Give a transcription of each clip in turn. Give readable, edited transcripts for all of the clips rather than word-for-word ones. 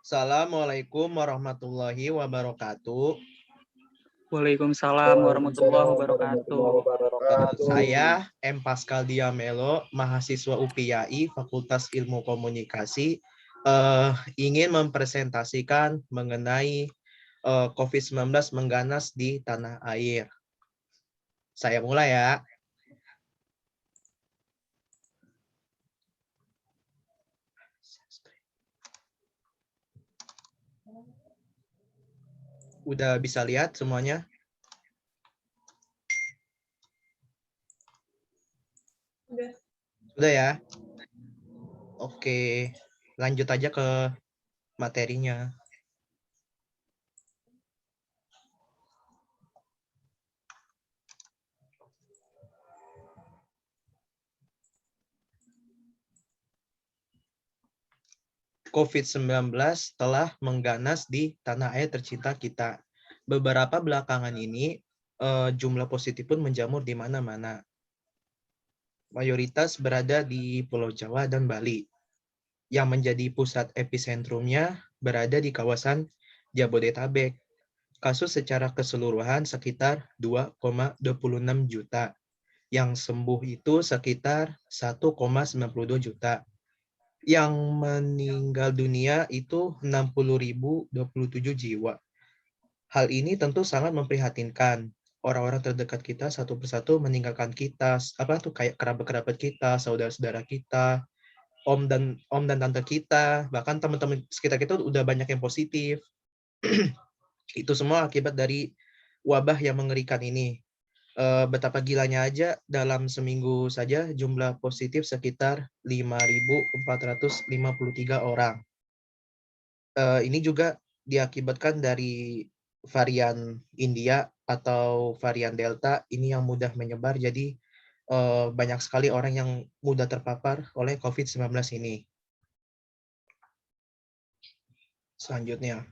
Assalamualaikum warahmatullahi wabarakatuh. Waalaikumsalam warahmatullahi wabarakatuh. Saya M. Pascal Diamelo, mahasiswa UPIAI Fakultas Ilmu Komunikasi, ingin mempresentasikan mengenai COVID-19 mengganas di tanah air. Saya mulai ya. Udah bisa lihat semuanya? Udah ya? Oke, lanjut aja ke materinya. COVID-19 telah mengganas di tanah air tercinta kita. Beberapa belakangan ini, jumlah positif pun menjamur di mana-mana. Mayoritas berada di Pulau Jawa dan Bali. Yang menjadi pusat episentrumnya berada di kawasan Jabodetabek. Kasus secara keseluruhan sekitar 2,26 juta. Yang sembuh itu sekitar 1,92 juta. Yang meninggal dunia itu 60.027 jiwa. Hal ini tentu sangat memprihatinkan. Orang-orang terdekat kita satu persatu meninggalkan kita, kayak kerabat-kerabat kita, saudara-saudara kita, om dan tante kita, bahkan teman-teman sekitar kita udah banyak yang positif. Itu semua akibat dari wabah yang mengerikan ini. Betapa gilanya aja, dalam seminggu saja jumlah positif sekitar 5.453 orang. Ini juga diakibatkan dari varian India atau varian Delta ini yang mudah menyebar, jadi banyak sekali orang yang mudah terpapar oleh COVID-19 ini. Selanjutnya.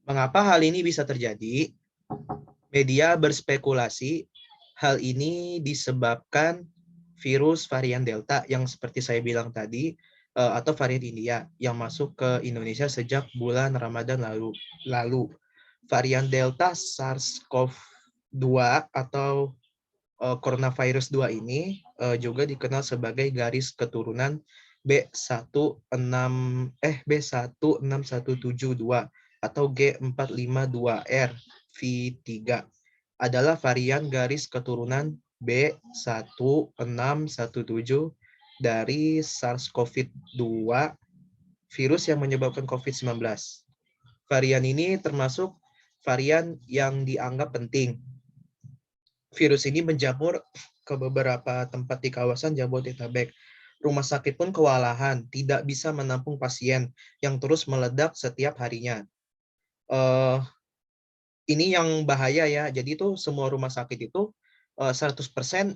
Mengapa hal ini bisa terjadi? Media berspekulasi hal ini disebabkan virus varian Delta yang seperti saya bilang tadi, atau varian India yang masuk ke Indonesia sejak bulan Ramadan lalu. Varian Delta SARS-CoV-2 atau coronavirus 2 ini juga dikenal sebagai garis keturunan B16172 atau G452R V3, adalah varian garis keturunan B1617 dari SARS-CoV-2, virus yang menyebabkan COVID-19. Varian ini termasuk varian yang dianggap penting. Virus ini menjamur ke beberapa tempat di kawasan Jabodetabek. Rumah sakit pun kewalahan, tidak bisa menampung pasien yang terus meledak setiap harinya. Ini yang bahaya ya. Jadi itu semua rumah sakit itu 100%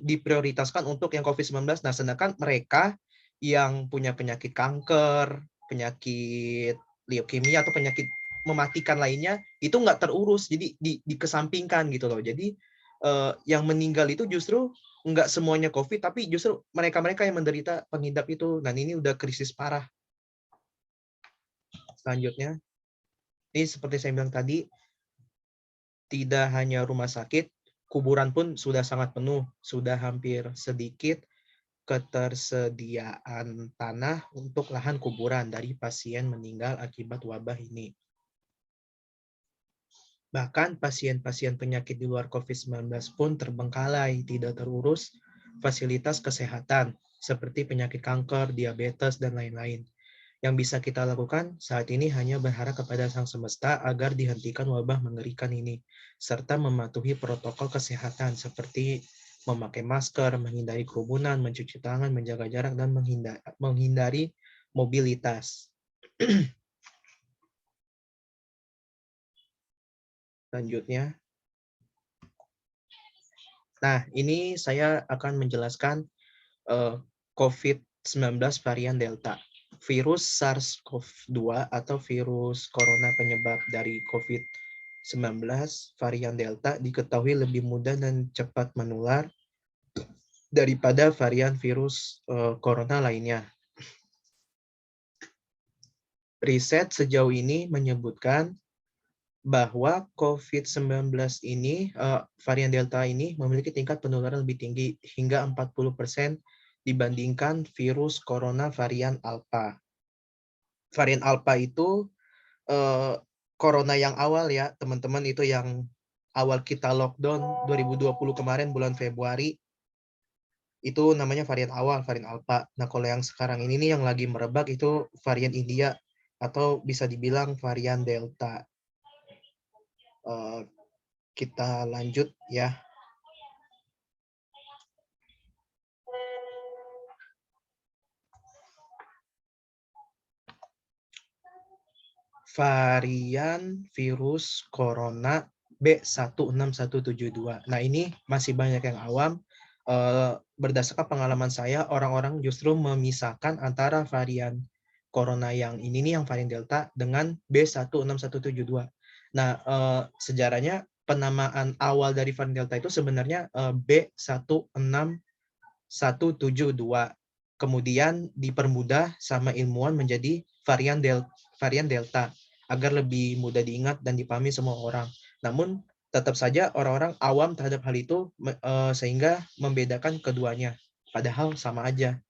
diprioritaskan untuk yang COVID-19. Nah, sedangkan mereka yang punya penyakit kanker, penyakit leukemia atau penyakit mematikan lainnya itu nggak terurus, jadi dikesampingkan gitu loh. Jadi yang meninggal itu justru nggak semuanya COVID, tapi justru mereka-mereka yang menderita pengidap itu. Dan ini udah krisis parah. Selanjutnya, ini seperti saya bilang tadi, tidak hanya rumah sakit, kuburan pun sudah sangat penuh, sudah hampir sedikit ketersediaan tanah untuk lahan kuburan dari pasien meninggal akibat wabah ini. Bahkan pasien-pasien penyakit di luar COVID-19 pun terbengkalai, tidak terurus fasilitas kesehatan seperti penyakit kanker, diabetes, dan lain-lain. Yang bisa kita lakukan saat ini hanya berharap kepada Sang Semesta agar dihentikan wabah mengerikan ini, serta mematuhi protokol kesehatan seperti memakai masker, menghindari kerumunan, mencuci tangan, menjaga jarak, dan menghindari mobilitas. Selanjutnya. Nah, ini saya akan menjelaskan COVID-19 varian Delta. Virus SARS-CoV-2 atau virus corona penyebab dari COVID-19 varian Delta diketahui lebih mudah dan cepat menular daripada varian virus corona lainnya. Riset sejauh ini menyebutkan bahwa COVID-19 ini, varian Delta ini memiliki tingkat penularan lebih tinggi hingga 40% dibandingkan virus corona varian Alpha. Varian Alpha itu corona yang awal ya, teman-teman, itu yang awal kita lockdown 2020 kemarin bulan Februari, itu namanya varian awal, varian Alpha. Nah, kalau yang sekarang ini nih yang lagi merebak itu varian India atau bisa dibilang varian Delta. Kita lanjut ya. Varian virus corona B16.172. Nah, ini masih banyak yang awam. Berdasarkan pengalaman saya, orang-orang justru memisahkan antara varian corona yang ini nih, yang varian Delta, dengan B16.172. Nah, sejarahnya penamaan awal dari varian Delta itu sebenarnya B16.172. Kemudian dipermudah sama ilmuwan menjadi varian Delta agar lebih mudah diingat dan dipahami semua orang. Namun tetap saja orang-orang awam terhadap hal itu sehingga membedakan keduanya. Padahal sama aja.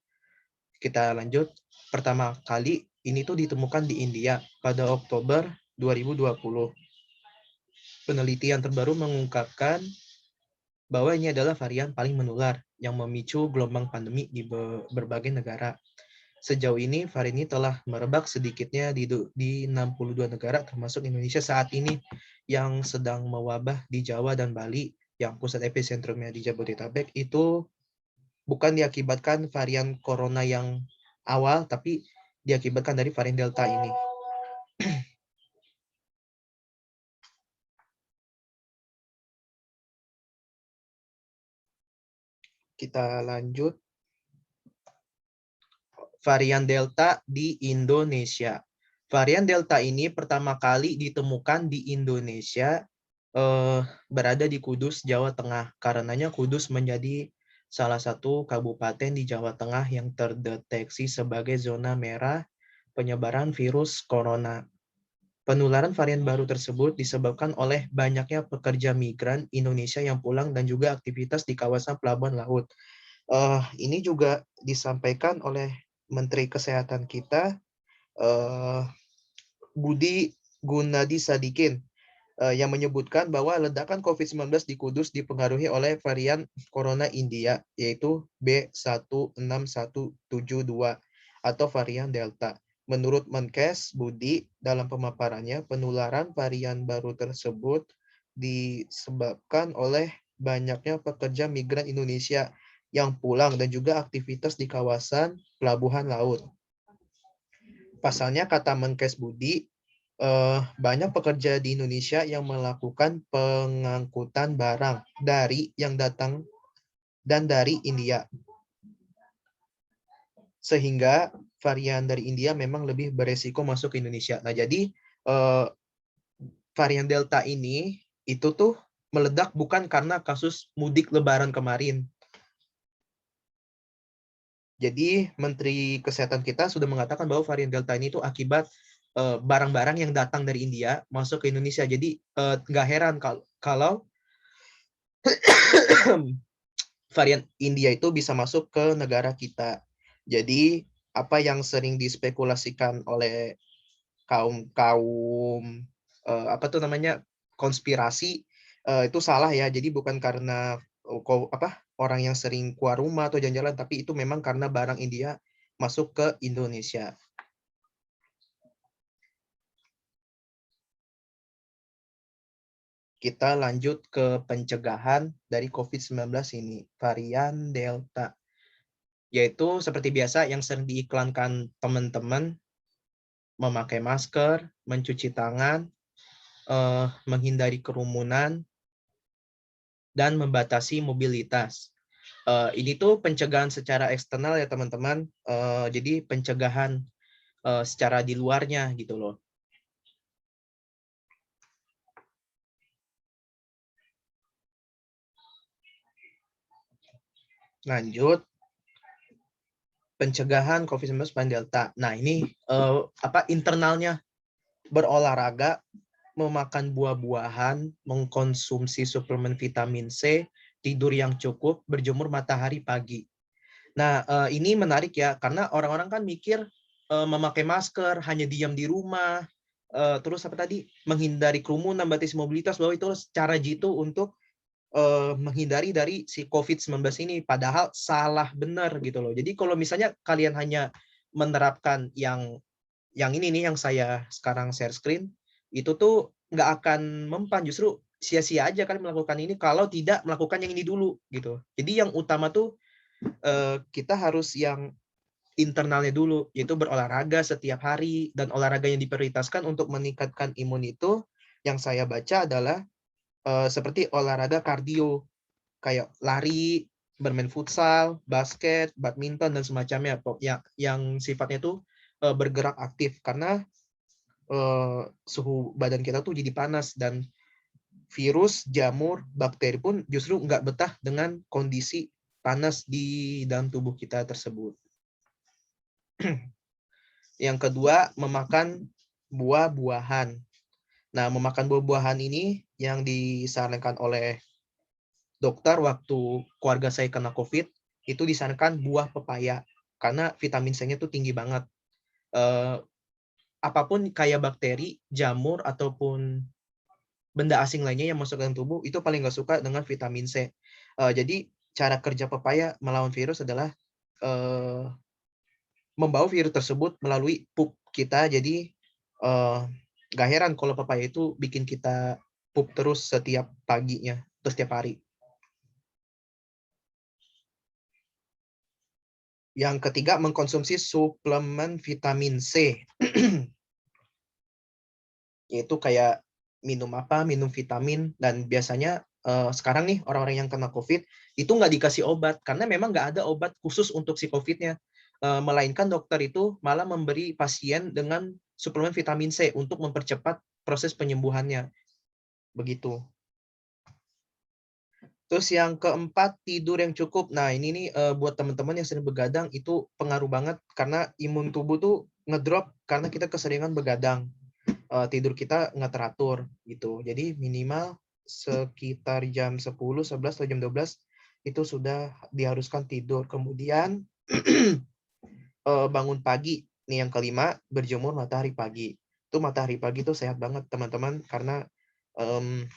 Kita lanjut. Pertama kali ini tuh ditemukan di India pada Oktober 2020. Penelitian terbaru mengungkapkan bahwa ini adalah varian paling menular yang memicu gelombang pandemi di berbagai negara. Sejauh ini, varian ini telah merebak sedikitnya di 62 negara, termasuk Indonesia saat ini yang sedang mewabah di Jawa dan Bali, yang pusat epicentrumnya di Jabodetabek, itu bukan diakibatkan varian corona yang awal, tapi diakibatkan dari varian Delta ini. Kita lanjut. Varian Delta di Indonesia. Varian Delta ini pertama kali ditemukan di Indonesia, berada di Kudus, Jawa Tengah. Karenanya Kudus menjadi salah satu kabupaten di Jawa Tengah yang terdeteksi sebagai zona merah penyebaran virus corona. Penularan varian baru tersebut disebabkan oleh banyaknya pekerja migran Indonesia yang pulang dan juga aktivitas di kawasan pelabuhan laut. Ini juga disampaikan oleh Menteri Kesehatan kita, Budi Gunadi Sadikin, yang menyebutkan bahwa ledakan COVID-19 di Kudus dipengaruhi oleh varian corona India, yaitu B16.172 atau varian Delta. Menurut Menkes Budi, dalam pemaparannya, penularan varian baru tersebut disebabkan oleh banyaknya pekerja migran Indonesia yang pulang dan juga aktivitas di kawasan pelabuhan laut. Pasalnya, kata Menkes Budi, banyak pekerja di Indonesia yang melakukan pengangkutan barang dari yang datang dan dari India. Sehingga varian dari India memang lebih beresiko masuk ke Indonesia. Nah, jadi varian Delta ini itu tuh meledak bukan karena kasus mudik Lebaran kemarin. Jadi Menteri Kesehatan kita sudah mengatakan bahwa varian Delta ini tuh akibat barang-barang yang datang dari India masuk ke Indonesia. Jadi nggak heran kalau varian India itu bisa masuk ke negara kita. Jadi apa yang sering dispekulasikan oleh kaum apa tuh namanya, konspirasi, itu salah ya. Jadi bukan karena orang yang sering keluar rumah atau jalan-jalan, tapi itu memang karena barang India masuk ke Indonesia. Kita lanjut ke pencegahan dari COVID-19 ini, varian Delta. Yaitu seperti biasa yang sering diiklankan teman-teman, memakai masker, mencuci tangan, menghindari kerumunan, dan membatasi mobilitas. Ini tuh pencegahan secara eksternal ya teman-teman. Jadi pencegahan secara di luarnya gitu loh. Lanjut, pencegahan COVID-19 varian Delta. Nah, ini internalnya berolahraga, memakan buah-buahan, mengkonsumsi suplemen vitamin C, tidur yang cukup, berjemur matahari pagi. Nah, ini menarik ya, karena orang-orang kan mikir memakai masker, hanya diam di rumah, terus apa tadi, menghindari kerumunan, batasi mobilitas, bahwa itu cara jitu untuk menghindari dari si COVID-19 ini. Padahal salah benar gitu loh. Jadi kalau misalnya kalian hanya menerapkan yang ini nih, yang saya sekarang share screen, itu tuh nggak akan mempan, justru sia-sia aja kan melakukan ini kalau tidak melakukan yang ini dulu gitu. Jadi yang utama tuh kita harus yang internalnya dulu, yaitu berolahraga setiap hari, dan olahraga yang diprioritaskan untuk meningkatkan imun itu yang saya baca adalah seperti olahraga kardio, kayak lari, bermain futsal, basket, badminton, dan semacamnya, yang sifatnya tuh bergerak aktif, karena suhu badan kita tuh jadi panas, dan virus, jamur, bakteri pun justru nggak betah dengan kondisi panas di dalam tubuh kita tersebut. Yang kedua, memakan buah-buahan. Nah, memakan buah-buahan ini yang disarankan oleh dokter waktu keluarga saya kena COVID, itu disarankan buah pepaya, karena vitamin C-nya tuh tinggi banget. Eh, Apapun kayak bakteri, jamur, ataupun benda asing lainnya yang masuk ke dalam tubuh, itu paling nggak suka dengan vitamin C. Jadi, cara kerja pepaya melawan virus adalah membawa virus tersebut melalui pup kita. Jadi, nggak heran kalau pepaya itu bikin kita pup terus setiap paginya, atau setiap hari. Yang ketiga, mengkonsumsi suplemen vitamin C. Yaitu kayak minum vitamin, dan biasanya sekarang nih orang-orang yang kena COVID itu nggak dikasih obat, karena memang nggak ada obat khusus untuk si COVID-nya. Melainkan dokter itu malah memberi pasien dengan suplemen vitamin C untuk mempercepat proses penyembuhannya. Begitu. Terus yang keempat, tidur yang cukup. Nah, ini nih buat teman-teman yang sering begadang itu pengaruh banget, karena imun tubuh tuh ngedrop karena kita keseringan begadang. Tidur kita nggak teratur gitu. Jadi minimal sekitar jam 10, 11, atau jam 12 itu sudah diharuskan tidur. Kemudian bangun pagi. Nih yang kelima, berjemur matahari pagi. Itu matahari pagi tuh sehat banget teman-teman, karena um,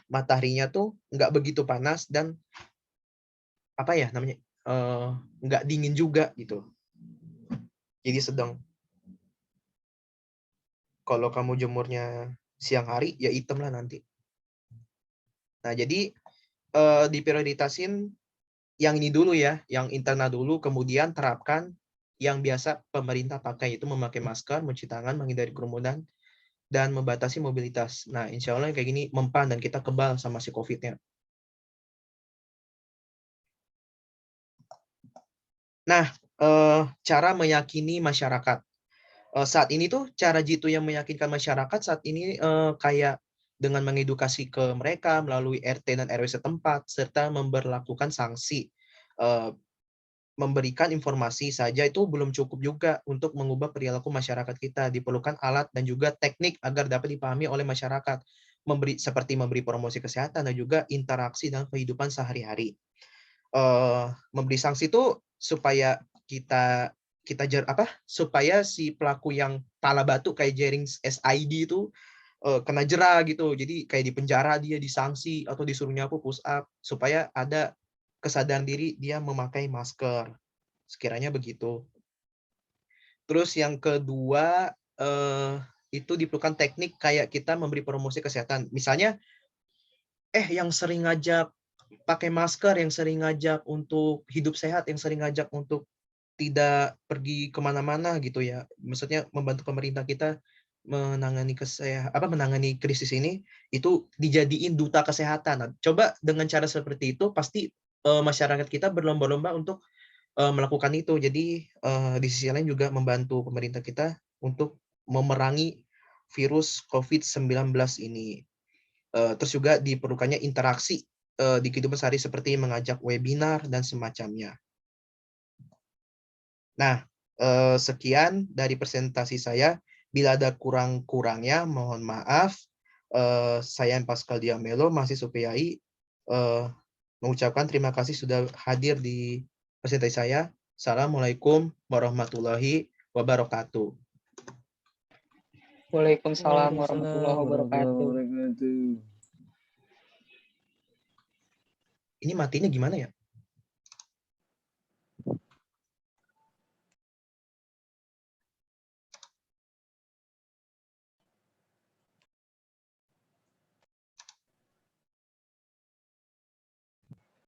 mataharinya tuh nggak begitu panas, dan apa ya namanya, nggak dingin juga gitu. Jadi sedang. Kalau kamu jemurnya siang hari, ya hitam lah nanti. Nah, jadi diprioritasin yang ini dulu ya, yang internal dulu, kemudian terapkan yang biasa pemerintah pakai, itu memakai masker, mencuci tangan, menghindari kerumunan, dan membatasi mobilitas. Nah, insya Allah kayak gini mempan, dan kita kebal sama si COVID-nya. Nah, cara meyakini masyarakat. Saat ini tuh cara jitu yang meyakinkan masyarakat saat ini kayak dengan mengedukasi ke mereka melalui RT dan RW setempat, serta memberlakukan sanksi. Memberikan informasi saja itu belum cukup juga untuk mengubah perilaku masyarakat kita. Diperlukan alat dan juga teknik agar dapat dipahami oleh masyarakat, seperti memberi promosi kesehatan dan juga interaksi dalam kehidupan sehari-hari. Memberi sanksi itu supaya supaya si pelaku yang pala batu kayak jaring SID itu kena jera gitu. Jadi kayak di penjara dia, disanksi, atau disuruh nyapu push up, supaya ada kesadaran diri dia memakai masker. Sekiranya begitu. Terus yang kedua, itu diperlukan teknik kayak kita memberi promosi kesehatan. Misalnya, yang sering ngajak pakai masker, yang sering ngajak untuk hidup sehat, yang sering ngajak untuk tidak pergi kemana-mana gitu ya. Maksudnya membantu pemerintah kita menangani krisis ini, itu dijadiin duta kesehatan. Nah, coba dengan cara seperti itu, pasti masyarakat kita berlomba-lomba untuk melakukan itu. Jadi di sisi lain juga membantu pemerintah kita untuk memerangi virus COVID-19 ini. Terus juga diperlukannya interaksi di kehidupan sehari seperti mengajak webinar dan semacamnya. Nah, sekian dari presentasi saya. Bila ada kurang-kurangnya, mohon maaf. Saya Pascal Diamelo, mahasiswa PAI, mengucapkan terima kasih sudah hadir di presentasi saya. Assalamualaikum warahmatullahi wabarakatuh. Waalaikumsalam Waalaikumsalam warahmatullahi wabarakatuh. warahmatullahi wabarakatuh. Ini matinya gimana ya?